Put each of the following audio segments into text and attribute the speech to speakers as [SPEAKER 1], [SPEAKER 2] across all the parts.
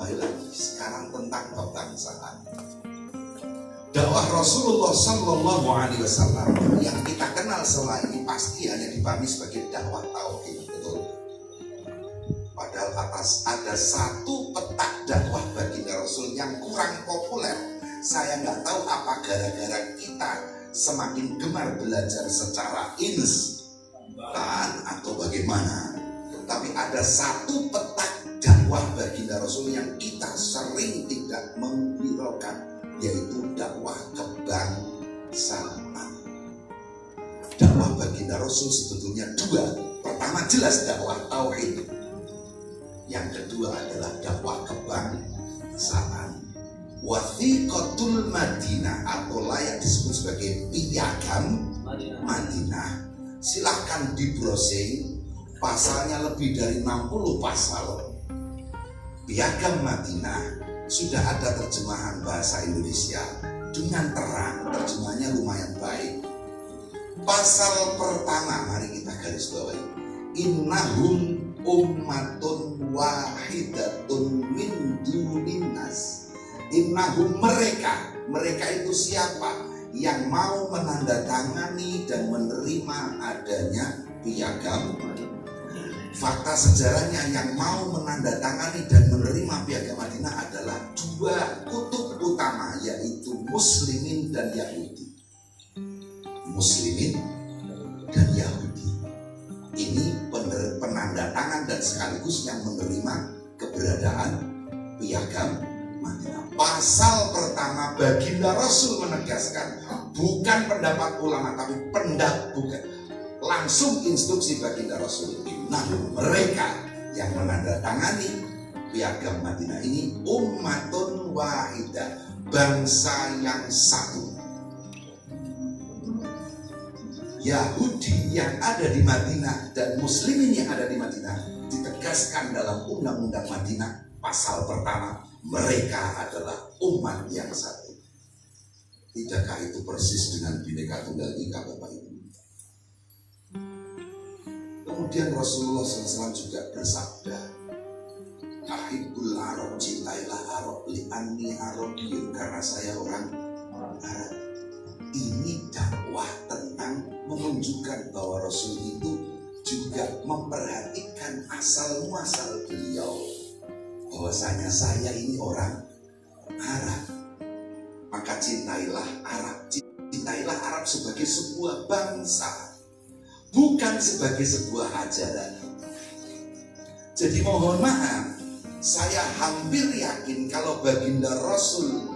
[SPEAKER 1] Kembali lagi sekarang tentang kebangsaan. Dakwah Rasulullah Sallallahu Alaihi Wasallam yang kita kenal selama ini pasti hanya dipahami sebagai dakwah tauhid, betul. Padahal ada satu petak dakwah baginda Rasul yang kurang populer. Saya nggak tahu apa gara-gara kita semakin gemar belajar secara instan atau bagaimana. Tapi ada satu petak dakwah baginda Rasul yang kita sering tidak menghiraukan, yaitu dakwah kebangsaan. Dakwah baginda Rasul sebetulnya dua. Pertama jelas dakwah tauhid. Yang kedua adalah dakwah kebangsaan. Wathiqatul Madinah atau layak disebut sebagai piagam Madinah. Silahkan di browsing, pasalnya lebih dari 60 pasal. Piagam Madinah sudah ada terjemahan bahasa Indonesia dengan terang, terjemahannya lumayan baik. Pasal pertama, mari kita garis bawahi. Innahum ummatun wahidatun min duninnas. Innahum mereka itu siapa? Yang mau menandatangani dan menerima adanya piagam. Fakta sejarahnya yang mau menandatangani dan menerima piagam Madinah adalah dua kutub utama, yaitu Muslimin dan Yahudi. Muslimin dan Yahudi ini penandatangan dan sekaligus yang menerima keberadaan piagam Madinah. Pasal pertama baginda Rasul menegaskan, bukan pendapat ulama tapi bukan langsung instruksi baginda Rasul. Nah, mereka yang menandatangani piagam Madinah ini ummatun wahidah, bangsa yang satu. Yahudi yang ada di Madinah dan Muslimin yang ada di Madinah ditegaskan dalam Undang-Undang Madinah pasal pertama, mereka adalah umat yang satu. Tidakkah itu persis dengan Bhinneka Tunggal Ika, Bapak Ibu? Kemudian Rasulullah SAW juga bersabda, Ahibbul Arab, cintailah Arab, li'anni Arabiyun, karena saya orang Arab. Ini dakwah tentang menunjukkan bahwa Rasul itu juga memperhatikan asal muasal beliau, bahwasanya saya ini orang Arab. Maka cintailah Arab sebagai sebuah bangsa, bukan sebagai sebuah ajaran. Jadi mohon maaf, saya hampir yakin kalau baginda Rasul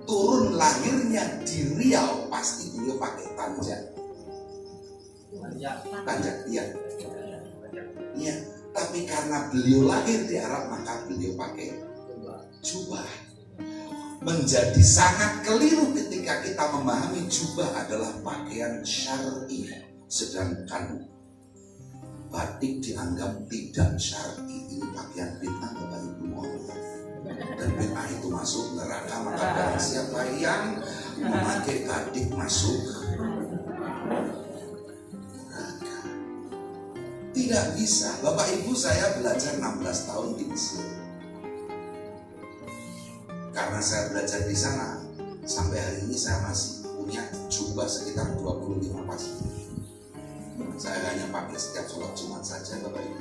[SPEAKER 1] turun lahirnya di Riau, pasti beliau pakai tanjak, iya. Iya, tapi karena beliau lahir di Arab, maka beliau pakai jubah. Menjadi sangat keliru ketika kita memahami jubah adalah pakaian syar'i, sedangkan batik dianggap tidak syar'i. Ini pakaian bid'ah, Bapak Ibu, mohon. Dan bid'ah itu masuk neraka, maka barang siapa yang memakai batik masuk neraka. Tidak bisa. Bapak Ibu, saya belajar 16 tahun di Mesir. Karena saya belajar di sana, sampai hari ini saya masih punya jubah sekitar 25 pasang. Saya hanya pakai setiap sholat Jumat saja, Bapak Ibu,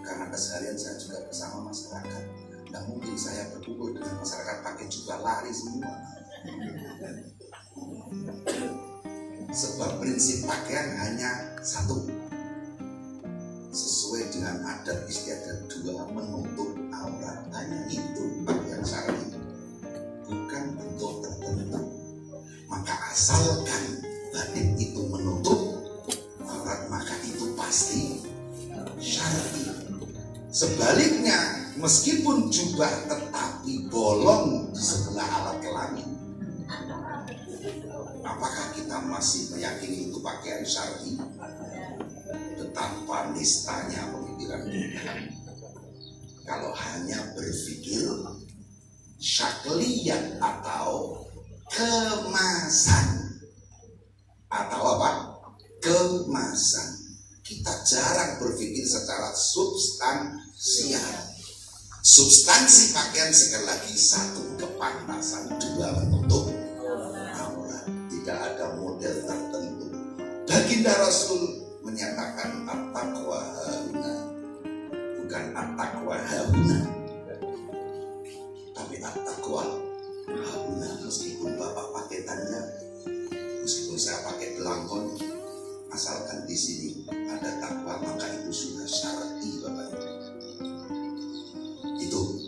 [SPEAKER 1] karena keseharian saya juga bersama masyarakat. Tidak mungkin saya berkumpul dengan masyarakat pakai jubah, lari semua. Sebab prinsip pakaian hanya satu, sesuai dengan adat istiadat, dua, menutup aurat. Hanya itu pakaian syar'i, bukan bentuk tertentu. Maka asalkan batik itu menutup aurat, maka itu pasti syar'i. Sebaliknya, meskipun jubah tetapi bolong di sebelah alat kelamin, apakah kita masih meyakini itu pakaian syar'i? Betapa nistanya pemikiran kita kalau hanya berpikir syakliat atau kemasan, atau apa? Kemasan. Kita jarang berpikir secara substansial. Substansi pakaian sekali lagi, satu kepantasan, dua menutup aurat. Tidak ada model tertentu. Baginda Rasul menyatakan at-taqwa hauna, bukan at-taqwa hauna, tapi at-taqwa hauna. Meskipun bapak pakai tanda, meskipun saya pakai belangkon, asalkan di sini ada takwa, maka itu sudah syar'i, bapak. Itu.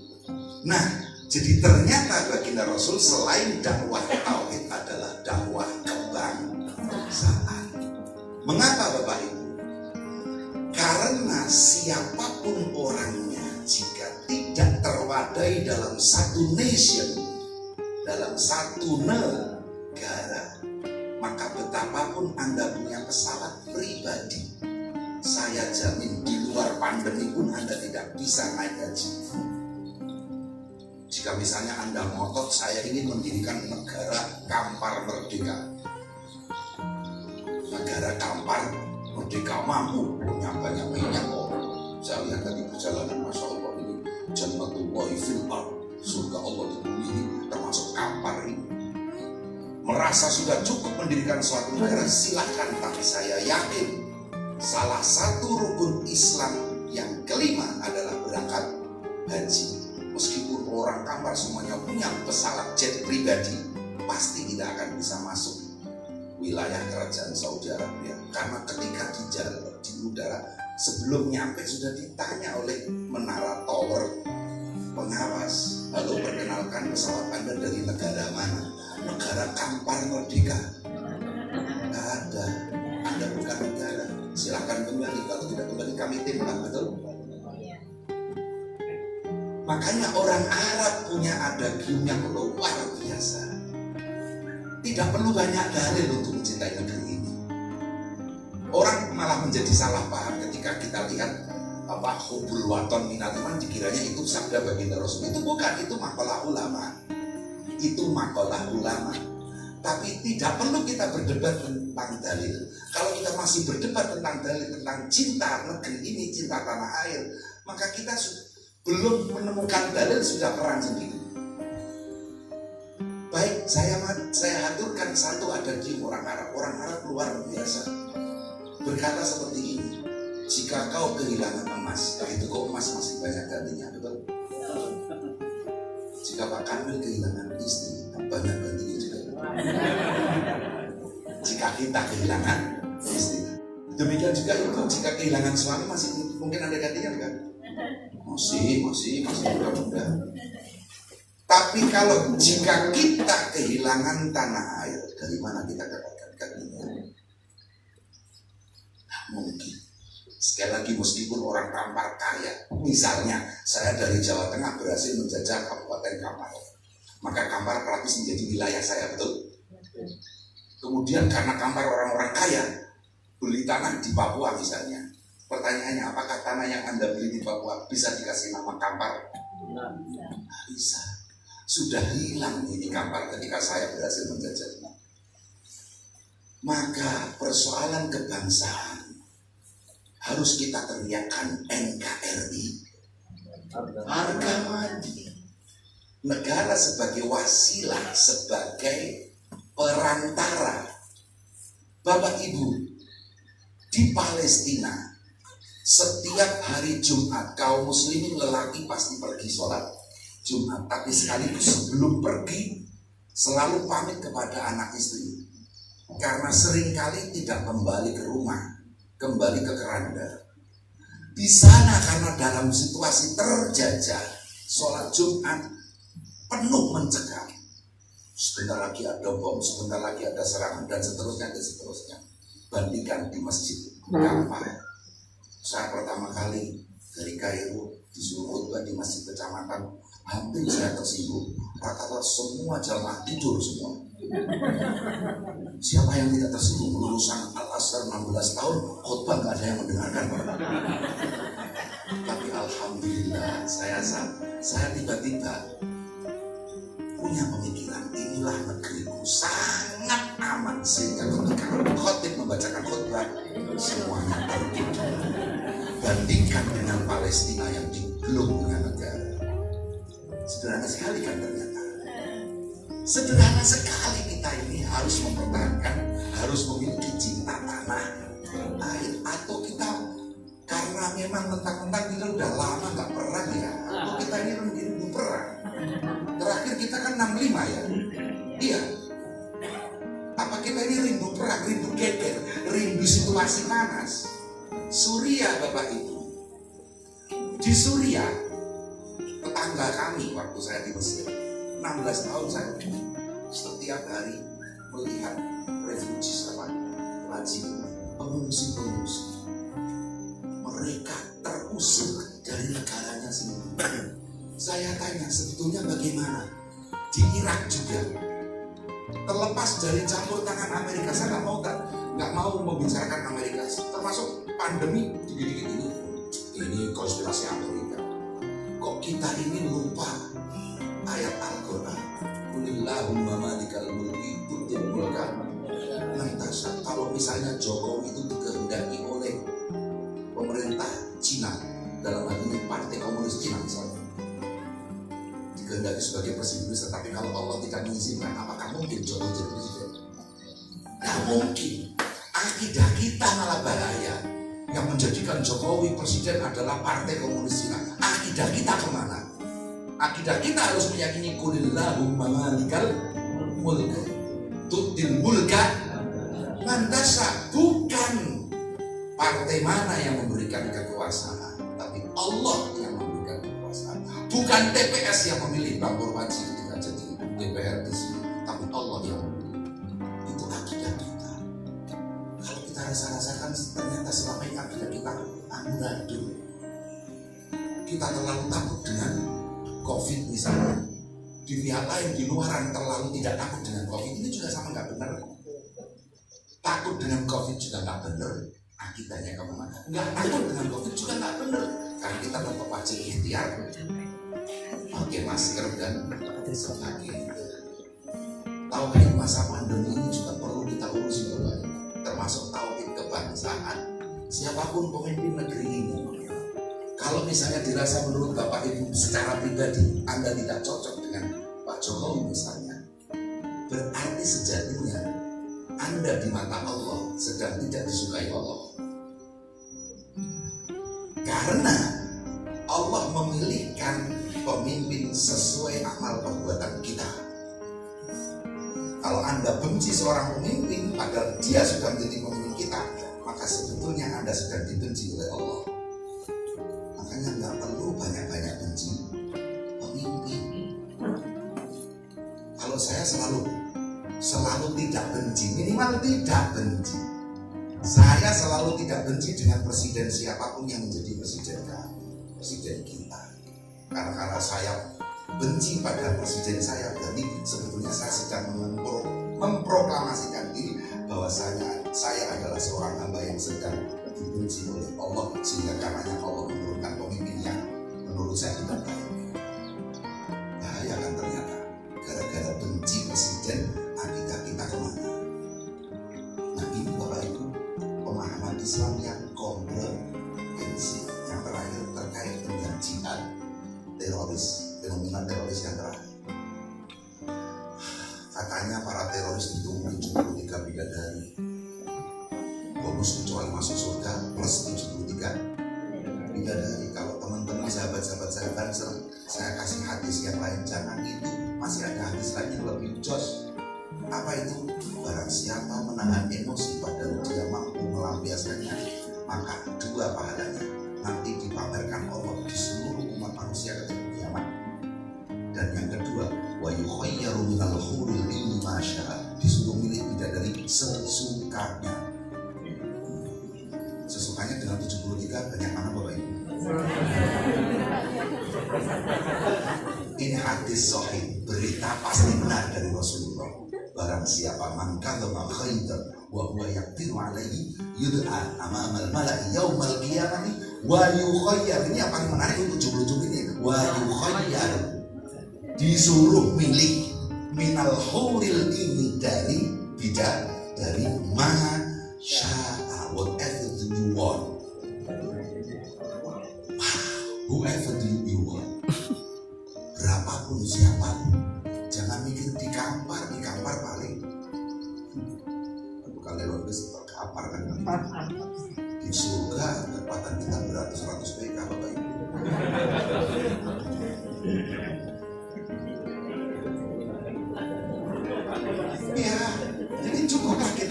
[SPEAKER 1] Nah, jadi ternyata baginda Rasul selain dakwah tauhid adalah dakwah kebangsaan. Mengapa bapak ibu? Karena siapapun orangnya, jika tidak terwadai dalam satu nation, dalam satu negara, maka betapapun Anda punya pesawat pribadi, saya jamin di luar pandemi pun Anda tidak bisa naik haji. Jika misalnya Anda ngotot, saya ingin mendirikan negara Kampar Merdeka. Negara Kampar Merdeka mampu, punya banyak minyak kok. Saya lihat tadi perjalanan, Masya Allah, ini Jannatullahi fil ard, surga Allah di bumi ini, termasuk Kampar ini. Merasa sudah cukup mendirikan suatu negara, silahkan. Tapi saya yakin salah satu rukun Islam yang kelima adalah berangkat haji. Meskipun orang Kampar semuanya punya pesawat jet pribadi, pasti tidak akan bisa masuk wilayah kerajaan Saudi Arabia. Karena ketika di jalan, di udara, sebelum nyampe sudah ditanya oleh menara tower pengawas, lalu perkenalkan pesawat Anda dari negara mana? Negara Kampar Merdeka. Tidak ada, Anda bukan negara. Silakan kembali, kalau tidak kembali kami timbang, betul? Makanya orang Arab punya adagium yang luar biasa. Tidak perlu banyak dalil untuk mencintai negeri ini. Orang malah menjadi salah paham ketika kita lihat hubul waton minal iman, dikiranya itu sabda baginda Rasul. Itu bukan, itu makalah ulama. Itu makalah ulama. Tapi tidak perlu kita berdebat tentang dalil. Kalau kita masih berdebat tentang dalil, tentang cinta negeri ini, cinta tanah air, maka kita belum menemukan dalil, sudah perang sendiri. Baik, saya haturkan satu adagium orang Arab. Orang Arab luar biasa. Berkata seperti ini: jika kau kehilangan emas, itu kok emas masih banyak gantinya, betul? Jika Pak Kamil kehilangan istri, banyak gantinya juga. Jika kita kehilangan istri, demikian juga itu. Jika kehilangan suami, masih mungkin ada gantinya, bukan? Masih mudah-mudah. Tapi kalau jika kita kehilangan tanah air, dari mana kita dapatkan gantinya? Nah, mungkin. Sekali lagi, meskipun orang Kampar kaya, misalnya saya dari Jawa Tengah berhasil menjajah Kabupaten Kampar, maka Kampar praktis menjadi wilayah saya, betul? Kemudian karena Kampar orang-orang kaya, beli tanah di Papua misalnya. Pertanyaannya, apakah tanah yang Anda beli di Papua bisa dikasih nama Kampar? Bisa. Sudah hilang ini Kampar ketika saya berhasil menjajah. Maka persoalan kebangsaan harus kita teriakkan NKRI, harga mati. Negara sebagai wasilah, sebagai perantara. Bapak Ibu, di Palestina setiap hari Jumat kaum muslimin lelaki pasti pergi sholat Jumat, tapi sekaligus sebelum pergi selalu pamit kepada anak istri, karena seringkali tidak kembali ke rumah, kembali ke keranda. Di sana karena dalam situasi terjajah, sholat Jumat penuh mencekam. Sebentar lagi ada bom, sebentar lagi ada serangan, dan seterusnya dan seterusnya. Bandingkan di masjid Kampar. Saya pertama kali dari Kairo disuruh khutbah di masjid kecamatan, hampir saya tersinggung. Rata-rata semua jamaah tidur semua. Siapa yang tidak tersinggung? Lulusan Al-Azhar 16 tahun, khutbah nggak ada yang mendengarkan. Tapi alhamdulillah saya tiba-tiba punya pemikiran, inilah negeriku sangat aman, sehingga ketika khotib membacakan khutbah semuanya tertidur. Bandingkan dengan Palestina yang belum punya negara. Sederhana sekali kan ternyata. Sederhana sekali kita ini harus mempertahankan, harus memiliki cinta tanah, air. Atau kita karena memang mentang-mentang kita udah lama nggak perang ya, atau kita ini rindu perang. Terakhir kita kan 65 ya, iya. Apa kita ini rindu perang, rindu geger, rindu situasi panas? Suriah Bapak Ibu, di Suriah tetangga kami waktu saya di Mesir 16 tahun saya setiap hari melihat refugees pengungsi mereka terusir dari negaranya sendiri. Saya tanya sebetulnya bagaimana di Irak juga, terlepas dari campur tangan Amerika. Saya nggak mau membicarakan Amerika, termasuk pandemi dikit-dikit ini konspirasi Amerika. Kok kita ini lupa ayat Al-Quran, Qulillahumma malikal mulki tu'til mulka man tasha. Kalau misalnya Jokowi itu dikehendaki oleh pemerintah Cina, dalam hal ini Partai Komunis Cina misalnya, dikehendaki sebagai presiden, tetapi kalau Allah tidak mengizinkan, apakah mungkin Jokowi jadi presiden? Nah mungkin. Akidah kita malah bahaya. Yang menjadikan Jokowi presiden adalah Partai Komunis Cina. Akidah kita kemana? Akidah kita harus meyakini Qulillahumma malikal mulk tu'til mulka man tasha. Bukan partai mana yang memberikan kekuasaan, tapi Allah yang memberikan kekuasaan. Bukan TPS yang memilih Bang Purwaji ketika jadi DPR di sini, tapi Allah yang memilih. Itu akidah kita. Kalau kita rasa-rasakan ternyata selama ini akidah kita amburadul. Kita terlalu takut dengan COVID misalnya. Di pihak lain di luaran terlalu tidak takut dengan COVID, ini juga sama nggak benar. Takut dengan COVID juga nggak benar. Akidahnya kemana? Nggak takut dengan COVID juga nggak benar. Karena kita tetap wajib ikhtiar pakai masker dan sebagainya. Tauhid masa pandemi ini juga perlu kita urusi Bapak, termasuk tauhid kebangsaan. Siapapun pemimpin negeri ini, kalau misalnya dirasa menurut Bapak Ibu secara pribadi Anda tidak cocok dengan Pak Jokowi misalnya, berarti sejatinya Anda di mata Allah sedang tidak disukai Allah. Karena Allah memilihkan pemimpin sesuai amal perbuatan kita. Kalau Anda benci seorang pemimpin padahal dia sudah menjadi pemimpin kita, maka sebetulnya Anda sedang dibenci oleh Allah. Makanya nggak perlu banyak-banyak benci pemimpin. Kalau saya selalu tidak benci, minimal tidak benci. Saya selalu tidak benci dengan presiden siapapun yang menjadi presiden kami, presiden kita. Karena saya benci pada presiden saya, berarti sebetulnya saya sedang memproklamasikan diri bahwa saya adalah seorang hamba yang sedang dibenci oleh Allah, sehingga karenanya Allah menurunkan pemimpin yang menurut saya tidak baik. Bahaya kan ternyata, gara-gara benci presiden akidah kita kemana? Nah ini Bapak Ibu pemahaman Islam yang komprehensif. Yang terakhir terkait dengan jihad teroris, fenomena teroris yang terakhir. Katanya para teroris ditunggu 73 bidadari, bonus kecuali masuk surga plus 73 bidadari. Kalau teman-teman sahabat-sahabat saya Banser, saya kasih hadis yang lain, jangan itu. Masih ada hadis lain yang lebih jos. Apa itu? Barang siapa menahan emosi padahal dia mampu melampiaskannya, maka dua pahalanya nanti dipamerkan Allah di seluruh umat manusia ketika kiamat. Dan yang kedua, wa yukhayyaru minal huril ilmi masya'a, disuruh milih bidadari sesukanya. Sesukanya dengan 73 banyak mana Bapak Ibu? Ini hadis sahih, berita pasti benar dari Rasulullah. Barang siapa man kadzaba khairan wa huwa yaqdiru alaihi yud'a amamal mala'i yaumal qiyamah wa yukhayyar. Ini yang paling menarik untuk judul ini, wa yukhayyar, disuruh milih minal huril ini dari masya'a, whatever do you want, whoever do you want, berapapun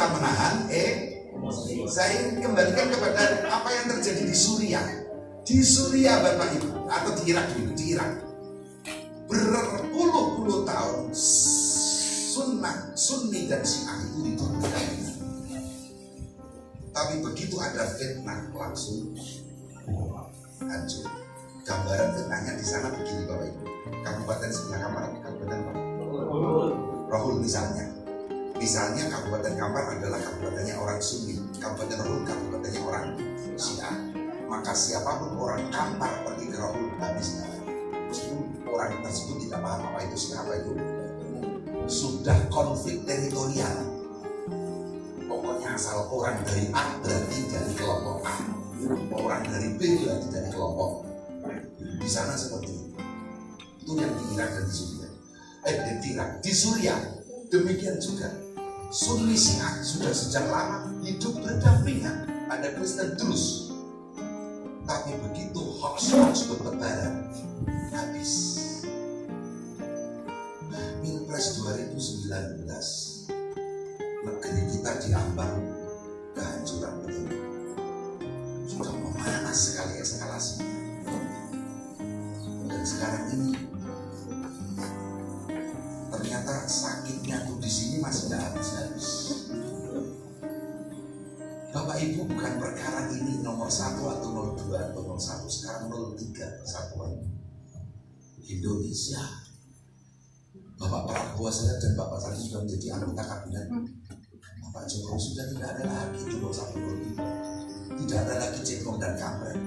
[SPEAKER 1] kita menahan saya ingin kembalikan kepada apa yang terjadi di Suriah. Di Suriah Bapak Ibu, atau di Irak dulu, di Irak. Berpuluh-puluh tahun Sunni dan Syiah itu diturunkan. Tapi begitu ada fitnah langsung hancur. Gambaran fitnahnya di sana begini Bapak Ibu. Kabupaten sebelah Kampar, Kabupaten Rohul misalnya. Misalnya Kabupaten Kampar adalah kabupatennya orang Sunni, Kabupaten Rohul kabupatennya orang Syiah. Maka siapapun orang Kampar pergi ke Rohul habisnya. Orang tersebut tidak paham apa itu Syiah, apa itu. Sudah konflik teritorial. Pokoknya asal orang dari A berarti dari kelompok A, orang dari B berarti dari kelompok. Di sana seperti itu yang di Irak dan di Suriah. Di Suriah demikian juga. Sunni Syiah sudah sejak lama hidup berdampingan. Ada Kristen terus. Tapi begitu hoax bertebaran, habis. Pilpres 2019, negeri kita diambang kehancuran betul. Sudah memanas sekali eskalasi. Dan sekarang ini ternyata sakitnya tuh di sini masih tidak habis-habis. Bapak Ibu, bukan perkara ini nomor 1 atau 02 atau 01, sekarang 03 persatuan Indonesia. Bapak Prabowo saya dan Bapak Sandi sudah menjadi anggota kabinet. Bapak Jokowi sudah tidak ada lagi di 01, 02. Tidak ada lagi cekong dan kampret.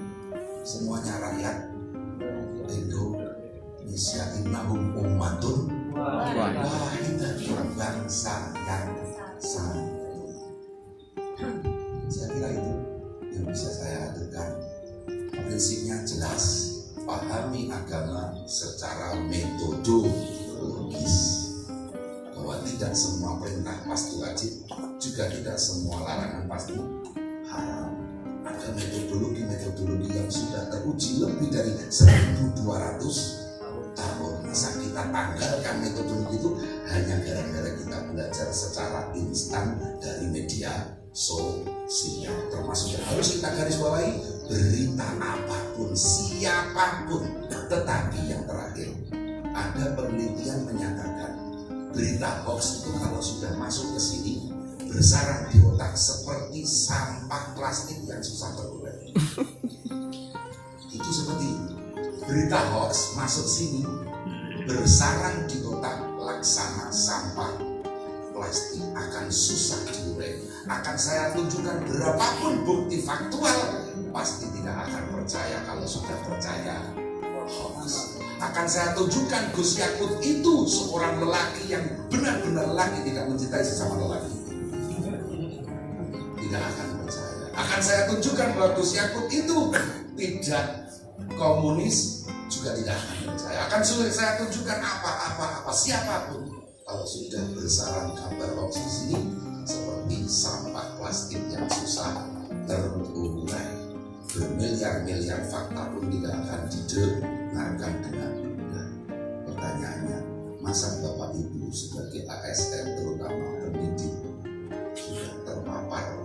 [SPEAKER 1] Semuanya rakyat Indonesia, innahum ummatun wahidatun, bangsa yang sama. Saya kira itu yang bisa saya aturkan. Prinsipnya jelas, pahami agama secara metodologis, bahwa tidak semua perintah pasti wajib, juga tidak semua larangan pasti haram. Ada metodologi yang sudah teruji lebih dari 1.200 tahun. Masa kita tanggalkan metodologi itu hanya gara-gara kita belajar secara instan dari media sosial. Termasuk yang harus kita garis bawahi, berita apapun, siapapun. Tetapi yang terakhir, ada penelitian menyatakan berita hoax itu kalau sudah masuk ke sini, bersarang di otak seperti sampah plastik yang susah terurai. Itu seperti berita hoax masuk sini, bersarang di otak laksana sampah plastik, akan susah diurai. Akan saya tunjukkan berapapun bukti faktual, pasti tidak akan percaya. Kalau sudah percaya hoax, akan saya tunjukkan Gus Yakut itu seorang lelaki yang benar-benar lelaki, tidak mencintai sesama lelaki, tidak akan percaya. Akan saya tunjukkan bahwa Gus Yakut itu tidak komunis, juga tidak akan percaya. Akan saya tunjukkan apa siapapun, kalau sudah bersarang kabar hoax di sini, seperti sampah plastik yang susah terurai. Bermiliar-miliar fakta pun tidak akan didengarkan dengan mudah. Pertanyaannya, masa Bapak Ibu sebagai ASN, terutama pendidik, sudah terpapar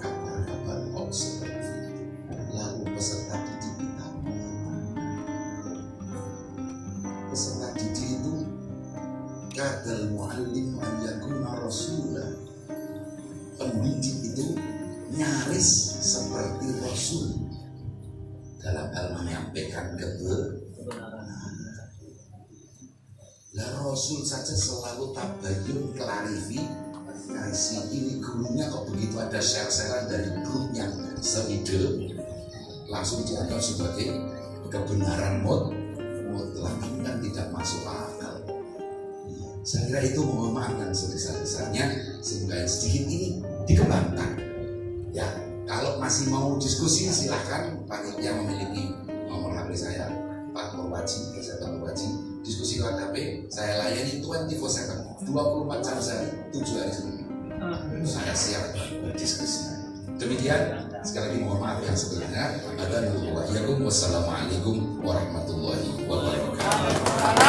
[SPEAKER 1] kabar-kabar hoax seperti ini? Lalu peserta didik kita, peserta didik itu kadal mu'allim an yakuna rasulah. Pendidik itu nyaris seperti Rasul dalam hal menyampaikan kebenaran. Lah Rasul saja selalu tabayun, klarifikasi. Ini gurunya kok begitu ada share-sharean dari grup yang seide, langsung dianggap sebagai kebenaran mutlak. Ini kan tidak masuk akal. Saya kira itu mohon maaf yang sebesar-besarnya, sehingga yang sedikit ini dikembangkan. Ya, kalau masih mau diskusi silahkan, panitia memiliki nomor HP saya, Pak Purwaji, Pak Purwaji. Diskusi lewat HP, saya layani 24/7, 24 jam sehari, 7 hari seminggu. Saya siap berdiskusi. Demikian, sekali lagi mohon maaf yang sebelumnya. Wassalamualaikum warahmatullahi wabarakatuh.